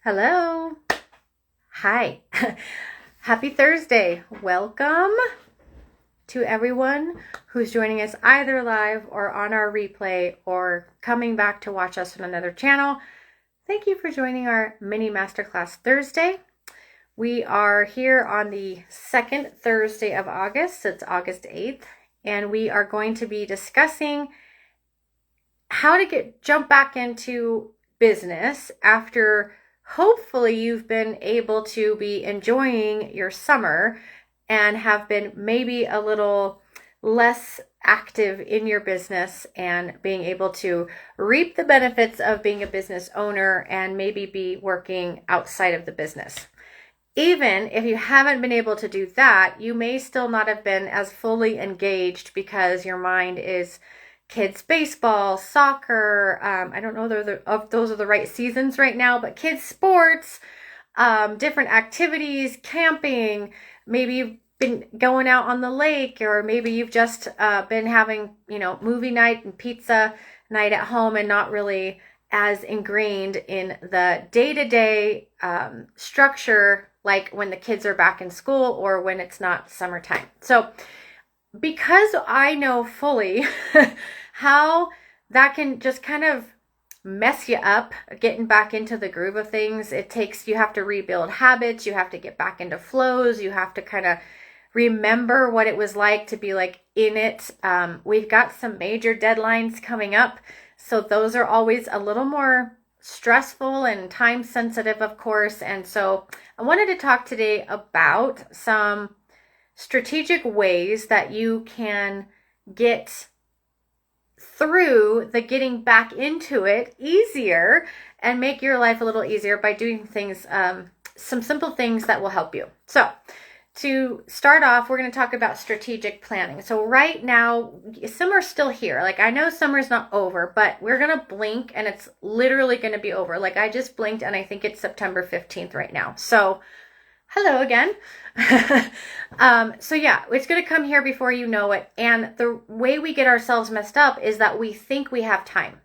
Hello. Hi. Happy Thursday. Welcome to everyone who's joining us either live or on our replay or coming back to watch us on another channel. Thank you for joining our mini masterclass Thursday. We are here on the second Thursday of August. It's August 8th, and we are going to be discussing how to jump back into business after hopefully you've been able to be enjoying your summer and have been maybe a little less active in your business and being able to reap the benefits of being a business owner and maybe be working outside of the business. Even if you haven't been able to do that, you may still not have been as fully engaged because your mind is kids baseball, soccer. I don't know if those are the right seasons right now, but kids sports, different activities, camping. Maybe you've been going out on the lake, or maybe you've just been having, movie night and pizza night at home and not really as ingrained in the day-to-day structure like when the kids are back in school or when it's not summertime. So because I know fully how that can just kind of mess you up getting back into the groove of things. You have to rebuild habits, you have to get back into flows, you have to kind of remember what it was like to be like in it. We've got some major deadlines coming up, so those are always a little more stressful and time sensitive, of course. And so I wanted to talk today about some strategic ways that you can get through the getting back into it easier and make your life a little easier by doing things, some simple things that will help you. So to start off, we're going to talk about strategic planning. So right now, summer's still here. Like, I know summer's not over, but we're going to blink and it's literally going to be over. Like, I just blinked and I think it's September 15th right now. So hello again. So yeah, it's going to come here before you know it. And the way we get ourselves messed up is that we think we have time.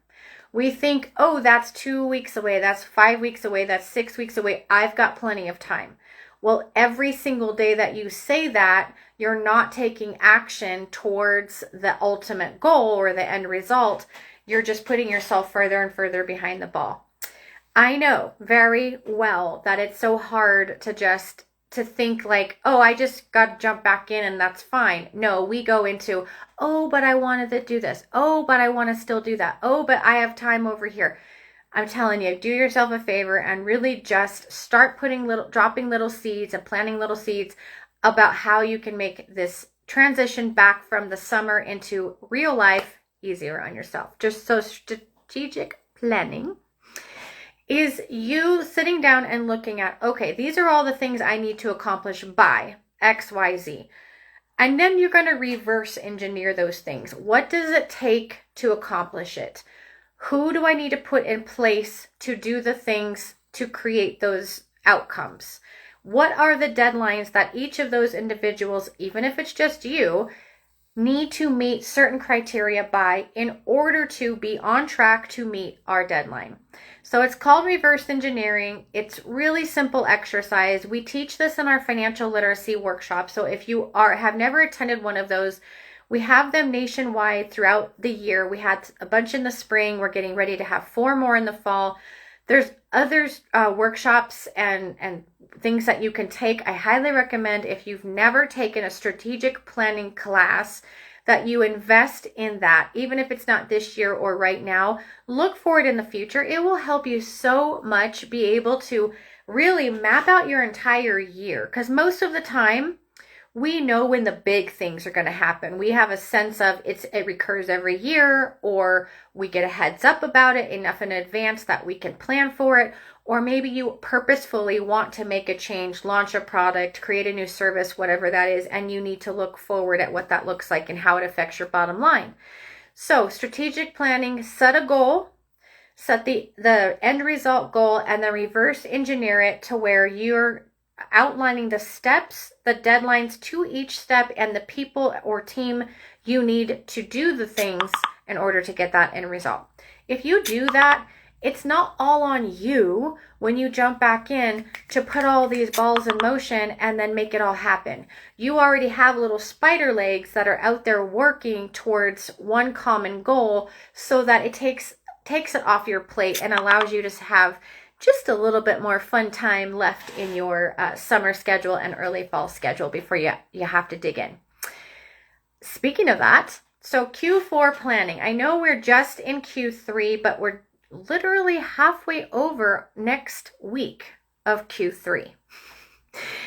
We think, oh, that's 2 weeks away. That's 5 weeks away. That's 6 weeks away. I've got plenty of time. Well, every single day that you say that, you're not taking action towards the ultimate goal or the end result. You're just putting yourself further and further behind the ball. I know very well that it's so hard to think like, oh, I just got to jump back in and that's fine. No, we go into, oh, but I wanted to do this. Oh, but I want to still do that. Oh, but I have time over here. I'm telling you, do yourself a favor and really just start dropping little seeds and planting little seeds about how you can make this transition back from the summer into real life easier on yourself. Just so strategic planning is you sitting down and looking at, okay, these are all the things I need to accomplish by X, Y, Z. And then you're going to reverse engineer those things. What does it take to accomplish it? Who do I need to put in place to do the things to create those outcomes? What are the deadlines that each of those individuals, even if it's just you, need to meet certain criteria by in order to be on track to meet our deadline? So it's called reverse engineering. It's really simple exercise. We teach this in our financial literacy workshop. So if you have never attended one of those, we have them nationwide throughout the year. We had a bunch in the spring. We're getting ready to have 4 more in the fall. There's other workshops and things that you can take. I highly recommend, if you've never taken a strategic planning class, that you invest in that. Even if it's not this year or right now, look for it in the future. It will help you so much be able to really map out your entire year. Because most of the time, we know when the big things are going to happen. We have a sense of it recurs every year, or we get a heads up about it enough in advance that we can plan for it. Or maybe you purposefully want to make a change, launch a product, create a new service, whatever that is, and you need to look forward at what that looks like and how it affects your bottom line. So strategic planning, set a goal, set the end result goal, and then reverse engineer it to where you're outlining the steps, the deadlines to each step, and the people or team you need to do the things in order to get that end result. If you do that, it's not all on you when you jump back in to put all these balls in motion and then make it all happen. You already have little spider legs that are out there working towards one common goal, so that it takes it off your plate and allows you to have just a little bit more fun time left in your summer schedule and early fall schedule before you have to dig in. Speaking of that, so Q4 planning. I know we're just in Q3, but we're literally halfway over next week of Q3.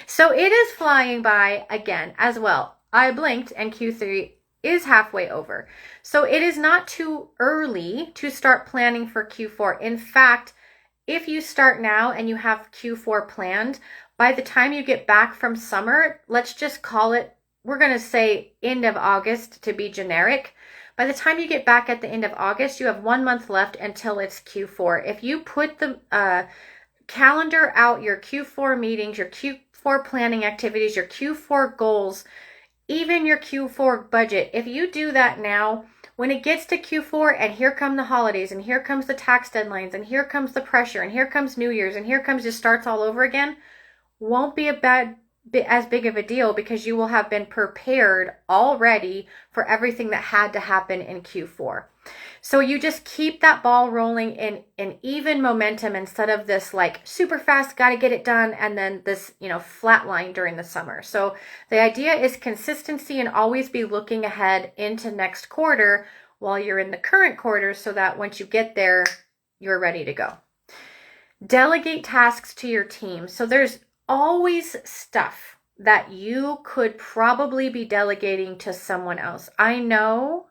So it is flying by again as well. I blinked and Q3 is halfway over. So it is not too early to start planning for Q4. In fact, if you start now and you have Q4 planned, by the time you get back from summer, let's just call it, we're going to say end of August to be generic. By the time you get back at the end of August, you have 1 month left until it's Q4. If you put the calendar out your Q4 meetings, your Q4 planning activities, your Q4 goals, even your Q4 budget, if you do that now, when it gets to Q4 and here come the holidays and here comes the tax deadlines and here comes the pressure and here comes New Year's and here comes just starts all over again, won't be as big of a deal, because you will have been prepared already for everything that had to happen in Q4. So you just keep that ball rolling in an even momentum instead of this like super fast, got to get it done, and then this, flat line during the summer. So the idea is consistency and always be looking ahead into next quarter while you're in the current quarter, so that once you get there, you're ready to go. Delegate tasks to your team. So there's always stuff that you could probably be delegating to someone else. I know,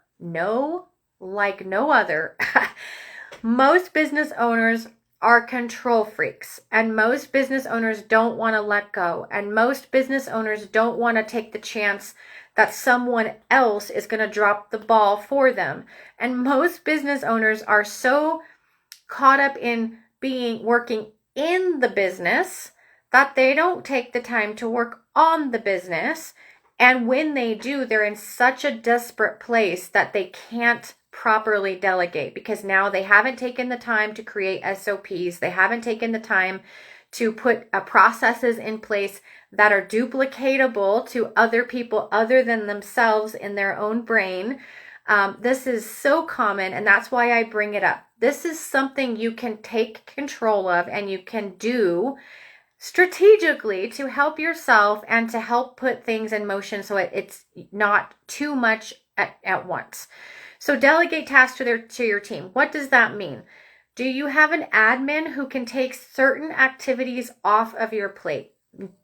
like no other, most business owners are control freaks, and most business owners don't want to let go, and most business owners don't want to take the chance that someone else is going to drop the ball for them. And most business owners are so caught up in working in the business that they don't take the time to work on the business. And when they do, they're in such a desperate place that they can't properly delegate, because now they haven't taken the time to create SOPs. They haven't taken the time to put processes in place that are duplicatable to other people other than themselves in their own brain. This is so common, and that's why I bring it up. This is something you can take control of and you can do strategically to help yourself and to help put things in motion so it's not too much at once. So delegate tasks to your team. What does that mean? Do you have an admin who can take certain activities off of your plate?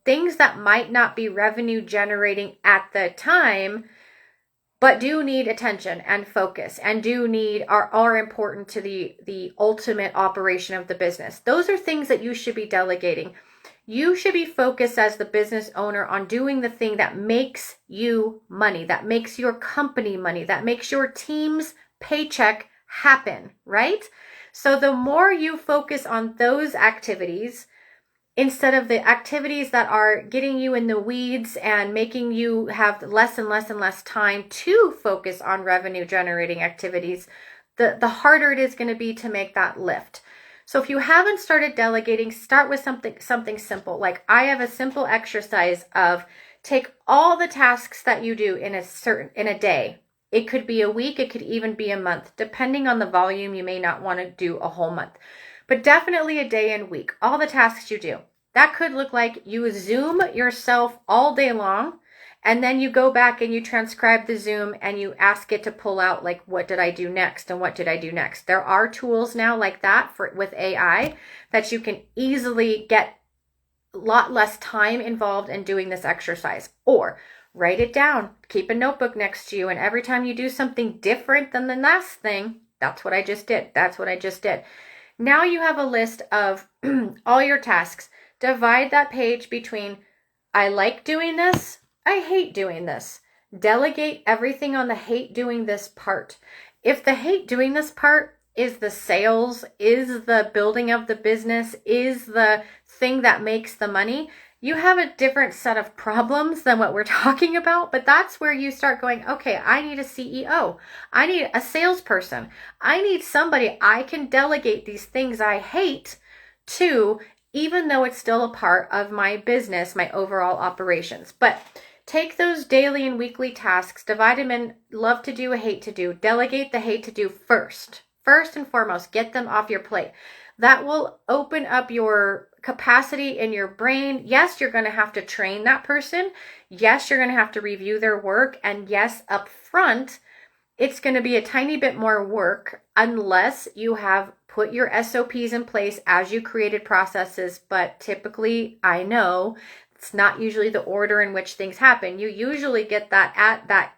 Things that might not be revenue generating at the time, but do need attention and focus and are important to the ultimate operation of the business. Those are things that you should be delegating. You should be focused as the business owner on doing the thing that makes you money, that makes your company money, that makes your team's paycheck happen, right? So the more you focus on those activities, instead of the activities that are getting you in the weeds and making you have less and less and less time to focus on revenue generating activities, the harder it is going to be to make that lift. So if you haven't started delegating, start with something simple. Like I have a simple exercise of take all the tasks that you do in a day. It could be a week, it could even be a month. Depending on the volume, you may not want to do a whole month. But definitely a day and week, all the tasks you do. That could look like you Zoom yourself all day long, and then you go back and you transcribe the Zoom and you ask it to pull out like, what did I do next and what did I do next? There are tools now like that with AI that you can easily get a lot less time involved in doing this exercise. Or write it down, keep a notebook next to you, and every time you do something different than the last thing, that's what I just did. That's what I just did. Now you have a list of all your tasks. Divide that page between I like doing this, I hate doing this. Delegate everything on the hate doing this part. If the hate doing this part is the sales, is the building of the business, is the thing that makes the money, you have a different set of problems than what we're talking about, but that's where you start going, okay, I need a CEO. I need a salesperson. I need somebody I can delegate these things I hate to, even though it's still a part of my business, my overall operations. But take those daily and weekly tasks, divide them in love to do, hate to do, delegate the hate to do first. First and foremost, get them off your plate. That will open up your capacity in your brain. Yes, you're going to have to train that person. Yes, you're going to have to review their work. And yes, up front, it's going to be a tiny bit more work unless you have put your SOPs in place as you created processes. But typically, I know it's not usually the order in which things happen. You usually get that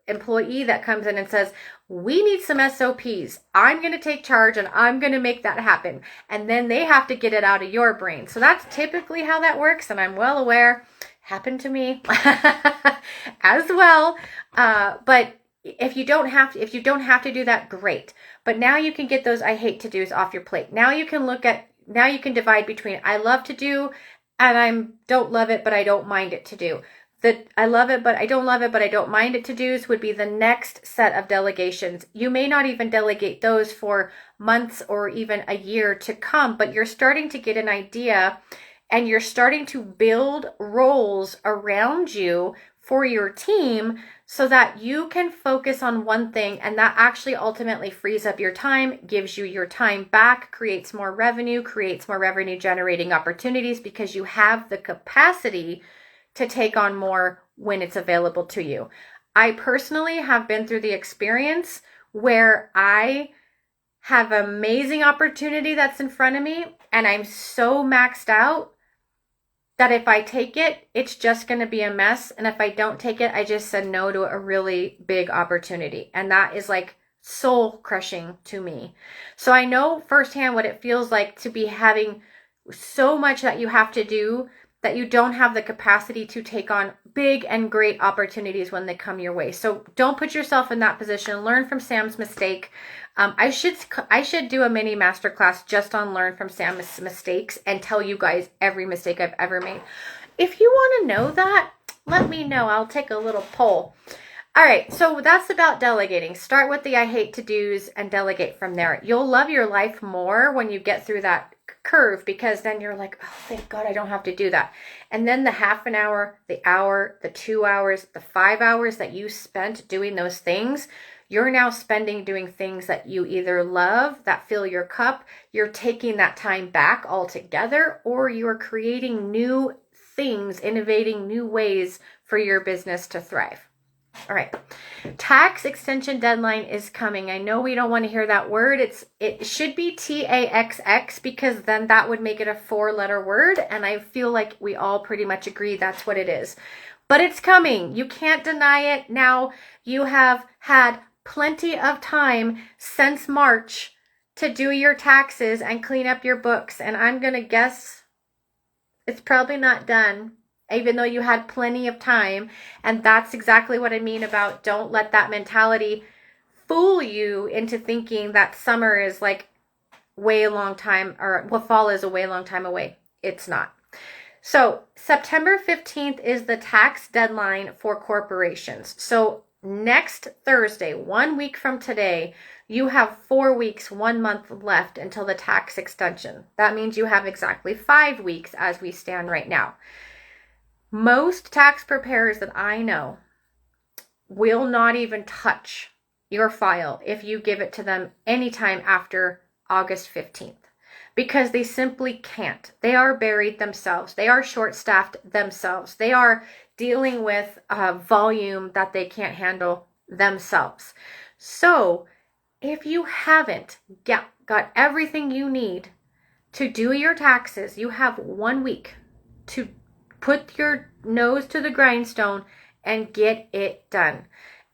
employee that comes in and says, we need some SOPs. I'm going to take charge and I'm going to make that happen. And then they have to get it out of your brain. So that's typically how that works. And I'm well aware, happened to me as well. But if you don't have to do that, great. But now you can get those I hate to do's off your plate. Now you can divide between I love to do and I don't love it, but I don't mind it to do. That I love it, but I don't love it, but I don't mind it to do's would be the next set of delegations. You may not even delegate those for months or even a year to come, but you're starting to get an idea and you're starting to build roles around you for your team so that you can focus on one thing, and that actually ultimately frees up your time, gives you your time back, creates more revenue generating opportunities because you have the capacity to take on more when it's available to you. I personally have been through the experience where I have amazing opportunity that's in front of me and I'm so maxed out that if I take it, it's just going to be a mess. And if I don't take it, I just said no to a really big opportunity. And that is like soul crushing to me. So I know firsthand what it feels like to be having so much that you have to do that you don't have the capacity to take on big and great opportunities when they come your way. So don't put yourself in that position. Learn from Sam's mistake. I should do a mini masterclass just on learn from Sam's mistakes and tell you guys every mistake I've ever made. If you want to know that, let me know. I'll take a little poll. All right, so that's about delegating. Start with the I hate to do's and delegate from there. You'll love your life more when you get through that curve because then you're like, oh, thank God I don't have to do that. And then the half an hour, the hour, the 2 hours, the 5 hours that you spent doing those things, you're now spending doing things that you either love, that fill your cup, you're taking that time back altogether, or you're creating new things, innovating new ways for your business to thrive. All right. Tax extension deadline is coming. I know we don't want to hear that word. It should be TAXX because then that would make it a 4-letter word. And I feel like we all pretty much agree that's what it is. But it's coming. You can't deny it. Now you have had plenty of time since March to do your taxes and clean up your books. And I'm going to guess it's probably not done, even though you had plenty of time. And that's exactly what I mean about don't let that mentality fool you into thinking that summer is like way a long time, or well, fall is a way long time away. It's not. So September 15th is the tax deadline for corporations. So next Thursday, 1 week from today, you have 4 weeks, 1 month left until the tax extension. That means you have exactly 5 weeks as we stand right now. Most tax preparers that I know will not even touch your file if you give it to them anytime after August 15th because they simply can't. They are buried themselves. They are short-staffed themselves. They are dealing with volume that they can't handle themselves. So if you haven't got everything you need to do your taxes, you have 1 week to put your nose to the grindstone and get it done.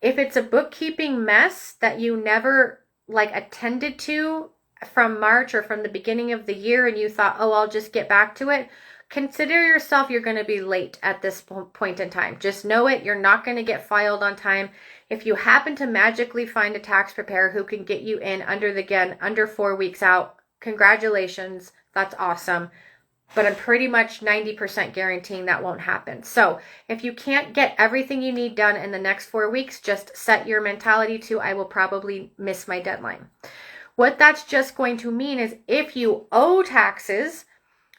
If it's a bookkeeping mess that you never attended to from March or from the beginning of the year and you thought, oh, I'll just get back to it, consider yourself you're going to be late at this point in time. Just know it. You're not going to get filed on time. If you happen to magically find a tax preparer who can get you in under 4 weeks out, congratulations. That's awesome. but I'm pretty much 90% guaranteeing that won't happen. So if you can't get everything you need done in the next 4 weeks, just set your mentality to, I will probably miss my deadline. What that's just going to mean is if you owe taxes,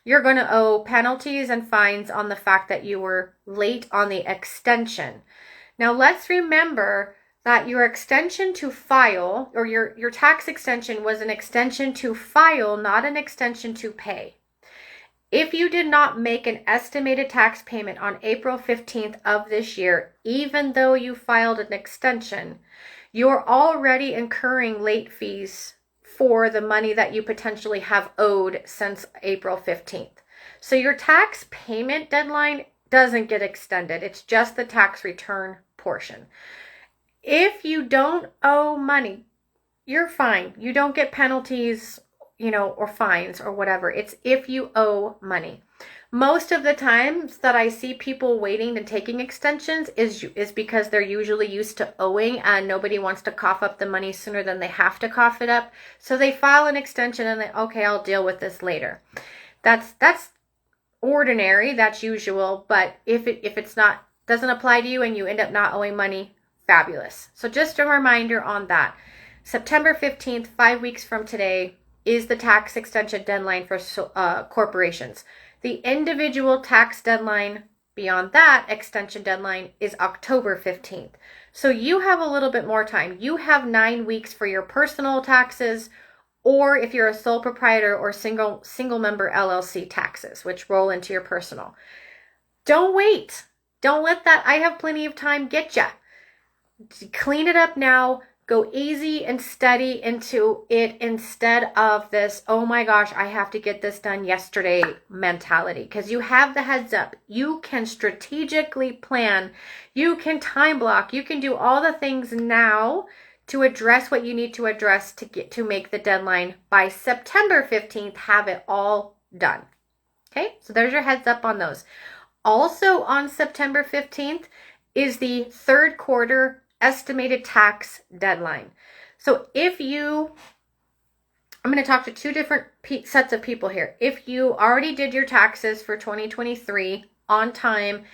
you're going to owe penalties and fines on the fact that you were late on the extension. Now let's remember that your extension to file, or your tax extension, was an extension to file, not an extension to pay. If you did not make an estimated tax payment on April 15th of this year, even though you filed an extension, you're already incurring late fees for the money that you potentially have owed since April 15th. So your tax payment deadline doesn't get extended. It's just the tax return portion. If you don't owe money, you're fine. You don't get penalties, or fines or whatever. It's if you owe money. Most of the times that I see people waiting and taking extensions is because they're usually used to owing and nobody wants to cough up the money sooner than they have to cough it up. So they file an extension and okay, I'll deal with this later. That's ordinary, that's usual, but if it's not, doesn't apply to you and you end up not owing money, fabulous. So just a reminder on that. September 15th, 5 weeks from today, is the tax extension deadline for corporations. The individual tax deadline beyond that extension deadline is October 15th. So you have a little bit more time. You have 9 weeks for your personal taxes, or if you're a sole proprietor or single member LLC taxes, which roll into your personal. Don't wait. Don't let that I have plenty of time get ya. Clean it up now. Go easy and steady into it instead of this, oh my gosh, I have to get this done yesterday mentality. Because you have the heads up. You can strategically plan. You can time block. You can do all the things now to address what you need to address to make the deadline by September 15th. Have it all done. Okay, so there's your heads up on those. Also on September 15th is the third quarter estimated tax deadline. So I'm going to talk to two different sets of people here. If you already did your taxes for 2023 on time,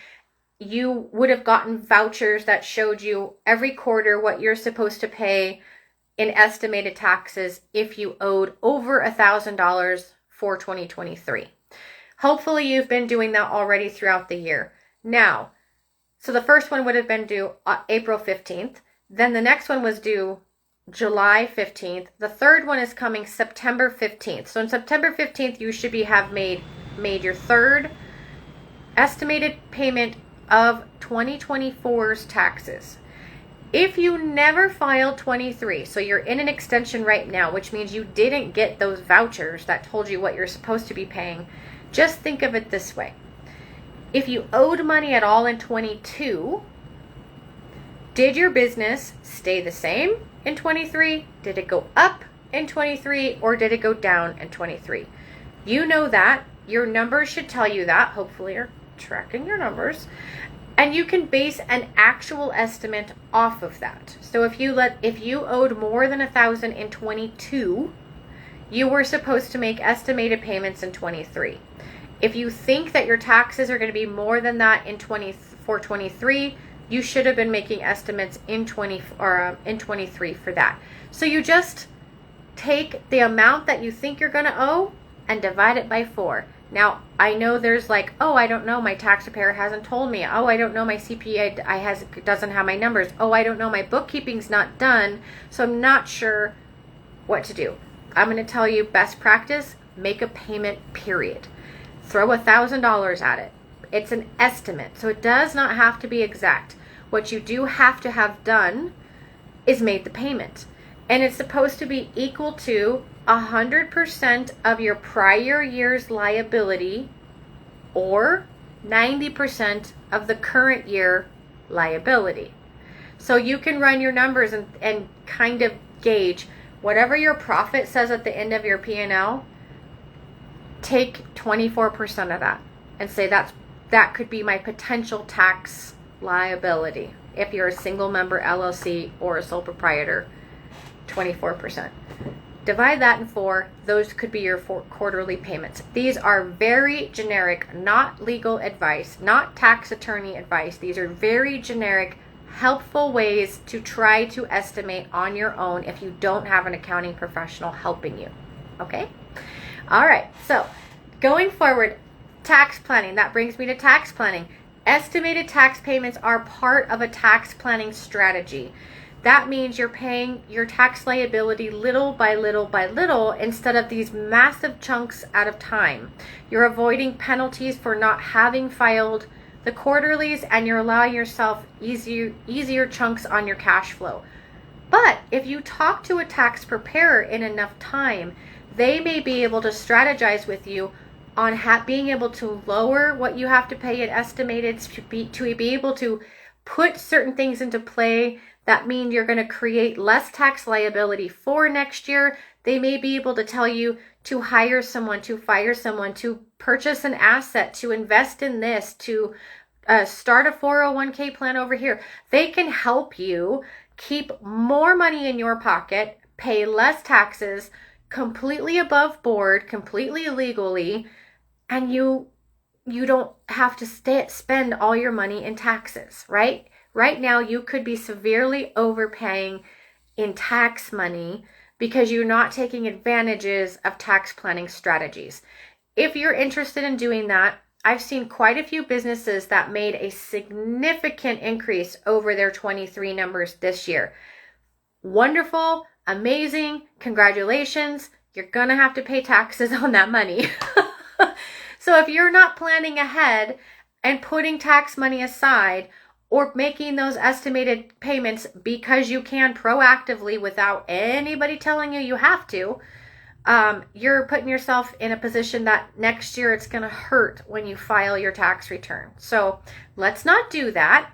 you would have gotten vouchers that showed you every quarter what you're supposed to pay in estimated taxes if you owed over $1,000 for 2023. Hopefully you've been doing that already throughout the year. Now, so the first one would have been due April 15th. Then the next one was due July 15th. The third one is coming September 15th. So on September 15th, you should have made your third estimated payment of 2024's taxes. If you never filed 23, so you're in an extension right now, which means you didn't get those vouchers that told you what you're supposed to be paying, just think of it this way. If you owed money at all in 22, did your business stay the same in 23? Did it go up in 23 or did it go down in 23? You know that. Your numbers should tell you that. Hopefully you're tracking your numbers. And you can base an actual estimate off of that. So if you owed more than $1,000 in 22, you were supposed to make estimated payments in 23. If you think that your taxes are going to be more than that in 23, you should have been making estimates in 23 for that. So you just take the amount that you think you're going to owe and divide it by 4. Now, I know there's like, oh, I don't know, my tax preparer hasn't told me. Oh, I don't know, my CPA doesn't have my numbers. Oh, I don't know, my bookkeeping's not done, so I'm not sure what to do. I'm going to tell you best practice, make a payment, period. Throw $1,000 at it. It's an estimate, so it does not have to be exact. What you do have to have done is made the payment. And it's supposed to be equal to 100% of your prior year's liability or 90% of the current year liability. So you can run your numbers and kind of gauge whatever your profit says at the end of your P&L, take 24% of that and say that could be my potential tax liability. If you're a single member LLC or a sole proprietor, 24%. Divide that in 4. Those could be your 4 quarterly payments. These are very generic, not legal advice, not tax attorney advice. These are very generic, helpful ways to try to estimate on your own if you don't have an accounting professional helping you. Okay? All right. So going forward, tax planning. That brings me to tax planning. Estimated tax payments are part of a tax planning strategy. That means you're paying your tax liability little by little by little instead of these massive chunks at a time. You're avoiding penalties for not having filed the quarterlies, and you're allowing yourself easier chunks on your cash flow. But if you talk to a tax preparer in enough time, they may be able to strategize with you on being able to lower what you have to pay in estimated to be able to put certain things into play that mean you're going to create less tax liability for next year. They may be able to tell you to hire someone, to fire someone, to purchase an asset, to invest in this, to start a 401k plan over here. They can help you keep more money in your pocket, pay less taxes, completely above board, completely legally, and you don't have to spend all your money in taxes, right? Right now, you could be severely overpaying in tax money because you're not taking advantages of tax planning strategies. If you're interested in doing that, I've seen quite a few businesses that made a significant increase over their 23 numbers this year. Wonderful, amazing, congratulations. You're going to have to pay taxes on that money. So if you're not planning ahead and putting tax money aside or making those estimated payments because you can proactively without anybody telling you you have to, you're putting yourself in a position that next year it's going to hurt when you file your tax return. So let's not do that.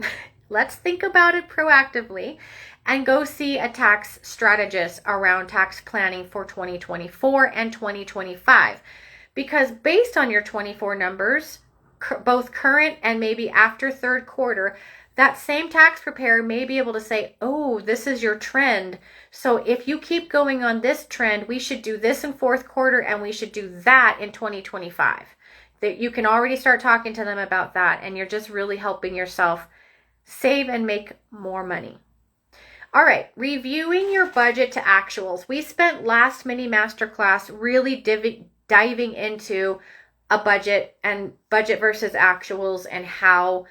Let's think about it proactively and go see a tax strategist around tax planning for 2024 and 2025. Because based on your 24 numbers, both current and maybe after third quarter, that same tax preparer may be able to say, oh, this is your trend. So if you keep going on this trend, we should do this in fourth quarter and we should do that in 2025. That you can already start talking to them about that, and you're just really helping yourself save and make more money. All right, reviewing your budget to actuals. We spent last mini masterclass really diving into a budget and budget versus actuals and how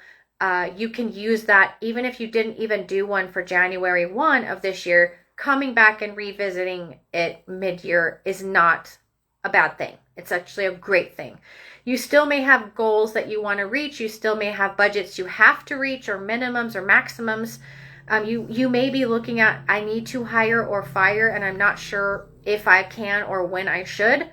you can use that even if you didn't even do one for January 1 of this year. Coming back and revisiting it mid-year is not a bad thing. It's actually a great thing. You still may have goals that you want to reach. You still may have budgets you have to reach, or minimums or maximums. You may be looking at, I need to hire or fire, and I'm not sure if I can or when I should.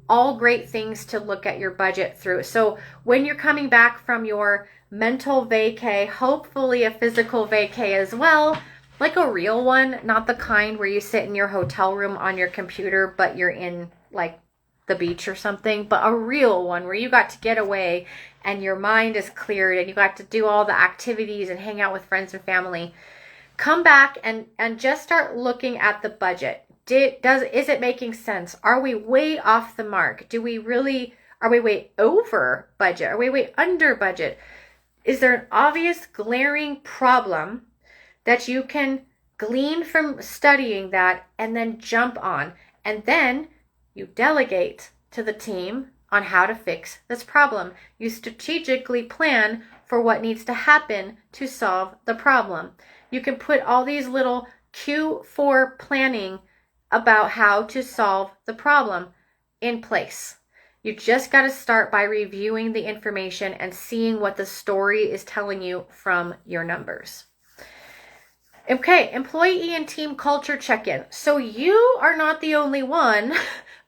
All great things to look at your budget through. So when you're coming back from your mental vacay, hopefully a physical vacay as well, like a real one, not the kind where you sit in your hotel room on your computer, but you're in like the beach or something, but a real one where you got to get away and your mind is cleared and you got to do all the activities and hang out with friends and family. Come back and just start looking at the budget. Is it making sense? Are we way off the mark? Are we way over budget? Are we way under budget? Is there an obvious glaring problem that you can glean from studying that and then jump on? And then you delegate to the team on how to fix this problem. You strategically plan for what needs to happen to solve the problem. You can put all these little Q4 planning about how to solve the problem in place. You just got to start by reviewing the information and seeing what the story is telling you from your numbers. Okay, employee and team culture check-in. So you are not the only one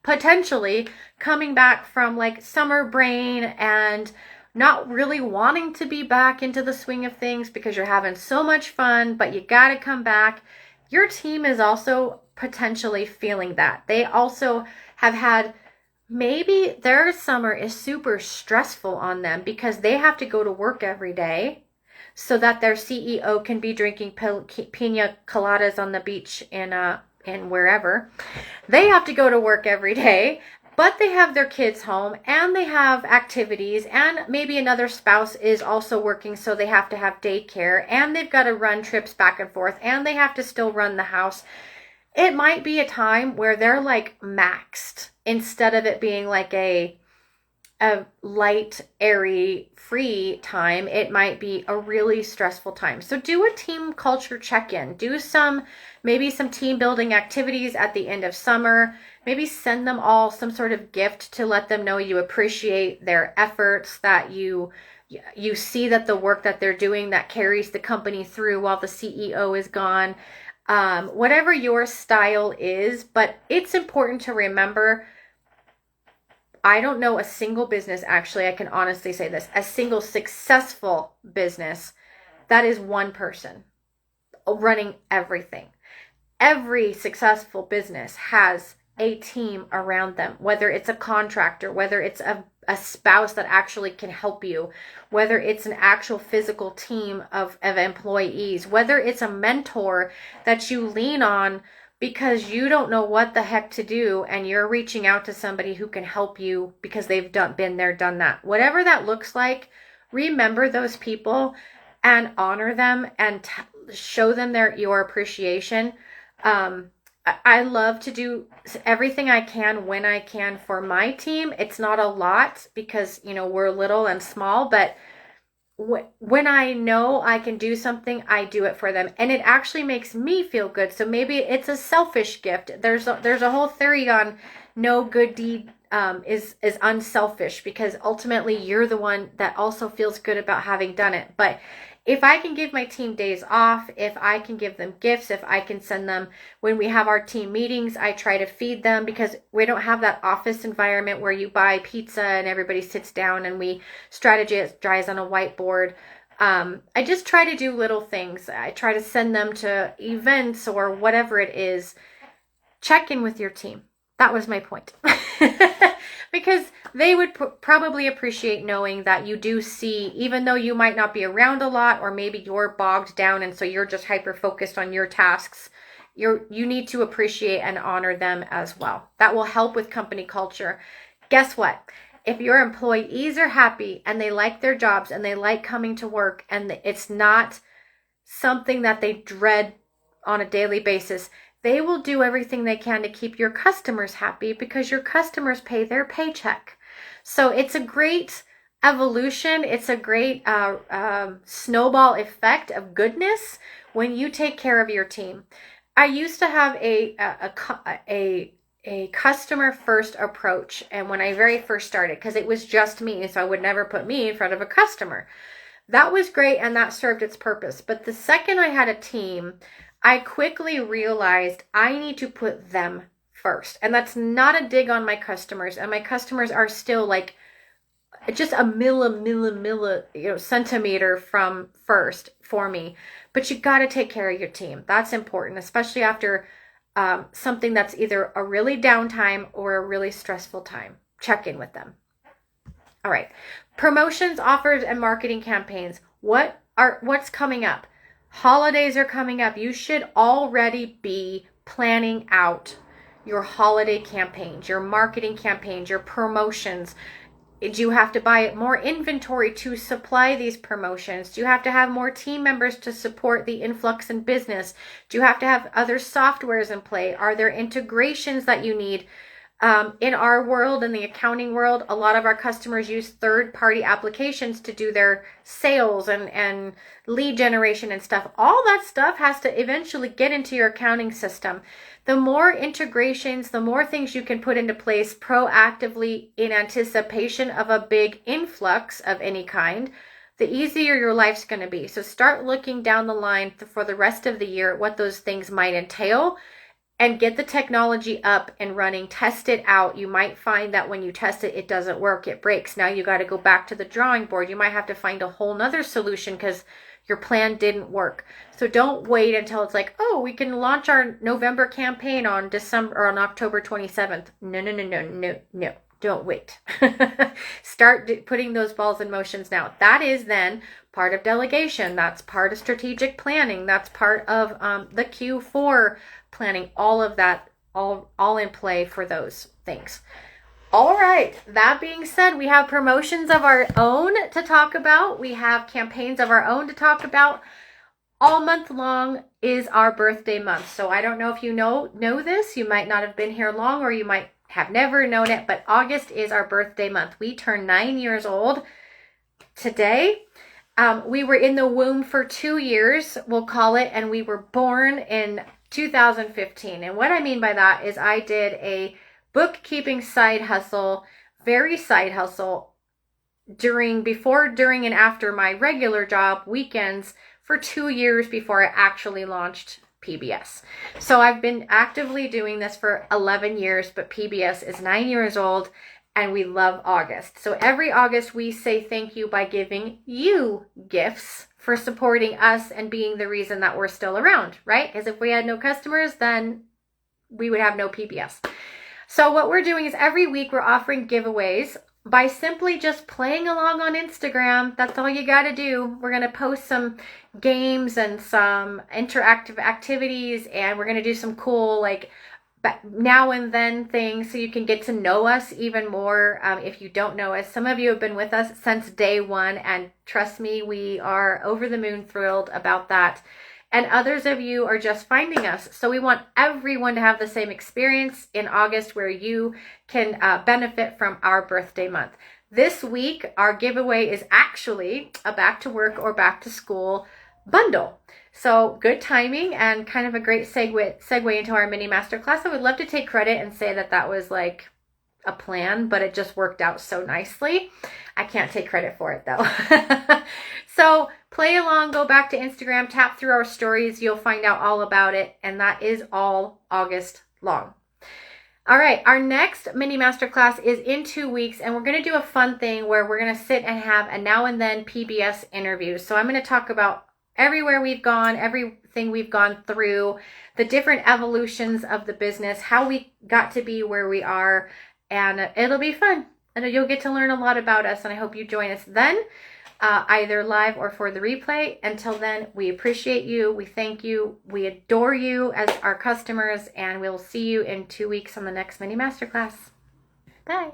potentially coming back from like summer brain and not really wanting to be back into the swing of things because you're having so much fun, but you got to come back. Your team is also potentially feeling that. They also have had, maybe their summer is super stressful on them because they have to go to work every day so that their CEO can be drinking pina coladas on the beach in in wherever, they have to go to work every day, but they have their kids home and they have activities, and maybe another spouse is also working, so they have to have daycare, and they've got to run trips back and forth, and they have to still run the house. It might be a time where they're like maxed instead of it being like a light, airy, free time. It might be a really stressful time. So do a team culture check-in. Do maybe some team building activities at the end of summer. Maybe send them all some sort of gift to let them know you appreciate their efforts, that you see that the work that they're doing that carries the company through while the CEO is gone. Whatever your style is, but it's important to remember, I don't know a single business, actually, I can honestly say this, a single successful business that is one person running everything. Every successful business has a team around them, whether it's a contractor, whether it's a spouse that actually can help you, whether it's an actual physical team of employees, whether it's a mentor that you lean on because you don't know what the heck to do and you're reaching out to somebody who can help you because they've been there, done that. Whatever that looks like, remember those people and honor them and show them your appreciation. I love to do everything I can when I can for my team. It's not a lot because, we're little and small, but when I know I can do something, I do it for them, and it actually makes me feel good. So maybe it's a selfish gift. There's a whole theory on no good deed is unselfish, because ultimately you're the one that also feels good about having done it. But if I can give my team days off, if I can give them gifts, if I can send them, when we have our team meetings, I try to feed them, because we don't have that office environment where you buy pizza and everybody sits down and we strategize on a whiteboard. I just try to do little things. I try to send them to events or whatever it is. Check in with your team. That was my point. Because they would probably appreciate knowing that you do see, even though you might not be around a lot, or maybe you're bogged down and so you're just hyper focused on your tasks, you need to appreciate and honor them as well. That will help with company culture. Guess what? If your employees are happy and they like their jobs and they like coming to work, and it's not something that they dread on a daily basis, they will do everything they can to keep your customers happy, because your customers pay their paycheck. So it's a great evolution. It's a great snowball effect of goodness when you take care of your team. I used to have a customer first approach, and when I very first started, because it was just me, so I would never put me in front of a customer. That was great, and that served its purpose. But the second I had a team, I quickly realized I need to put them first. And that's not a dig on my customers. And my customers are still like just a centimeter from first for me. But you got to take care of your team. That's important, especially after something that's either a really downtime or a really stressful time. Check in with them. All right. Promotions, offers, and marketing campaigns. What's coming up? Holidays are coming up. You should already be planning out your holiday campaigns, your marketing campaigns, your promotions. Do you have to buy more inventory to supply these promotions? Do you have to have more team members to support the influx in business? Do you have to have other softwares in play? Are there integrations that you need? In our world, in the accounting world, a lot of our customers use third-party applications to do their sales and lead generation and stuff. All that stuff has to eventually get into your accounting system. The more integrations, the more things you can put into place proactively in anticipation of a big influx of any kind, the easier your life's going to be. So start looking down the line for the rest of the year at what those things might entail, and get the technology up and running. Test it out. You might find that when you test it, it doesn't work. It breaks. Now you got to go back to the drawing board. You might have to find a whole nother solution because your plan didn't work. So don't wait until it's like, oh, we can launch our November campaign on October 27th. No. Don't wait. Start putting those balls in motions now. That is then part of delegation. That's part of strategic planning. That's part of the Q4 planning all of that, all in play for those things. All right, that being said, we have promotions of our own to talk about. We have campaigns of our own to talk about. All month long is our birthday month. So I don't know if you know this. You might not have been here long, or you might have never known it, but August is our birthday month. We turn 9 years old today. We were in the womb for 2 years, we'll call it, and we were born in 2015. And what I mean by that is I did a bookkeeping side hustle, very side hustle, before, during, and after my regular job, weekends, for 2 years before I actually launched PBS. So I've been actively doing this for 11 years, but PBS is 9 years old, and we love August. So every August we say thank you by giving you gifts for supporting us and being the reason that we're still around, right? Because if we had no customers, then we would have no PBS. So what we're doing is every week we're offering giveaways by simply just playing along on Instagram. That's all you got to do. We're going to post some games and some interactive activities, and we're going to do some cool now and then things so you can get to know us even more. If you don't know us, some of you have been with us since day one, and trust me, we are over the moon thrilled about that. And others of you are just finding us. So we want everyone to have the same experience in August, where you can benefit from our birthday month. This week, our giveaway is actually a back to work or back to school bundle. So good timing and kind of a great segue into our mini masterclass. I would love to take credit and say that was like a plan, but it just worked out so nicely. I can't take credit for it though. So play along, go back to Instagram, tap through our stories. You'll find out all about it. And that is all August long. All right, our next mini masterclass is in 2 weeks, and we're going to do a fun thing where we're going to sit and have a now and then PBS interview. So I'm going to talk about everywhere we've gone, everything we've gone through, the different evolutions of the business, how we got to be where we are, and it'll be fun. And you'll get to learn a lot about us, and I hope you join us then, either live or for the replay. Until then, we appreciate you, we thank you, we adore you as our customers, and we'll see you in 2 weeks on the next mini masterclass. Bye.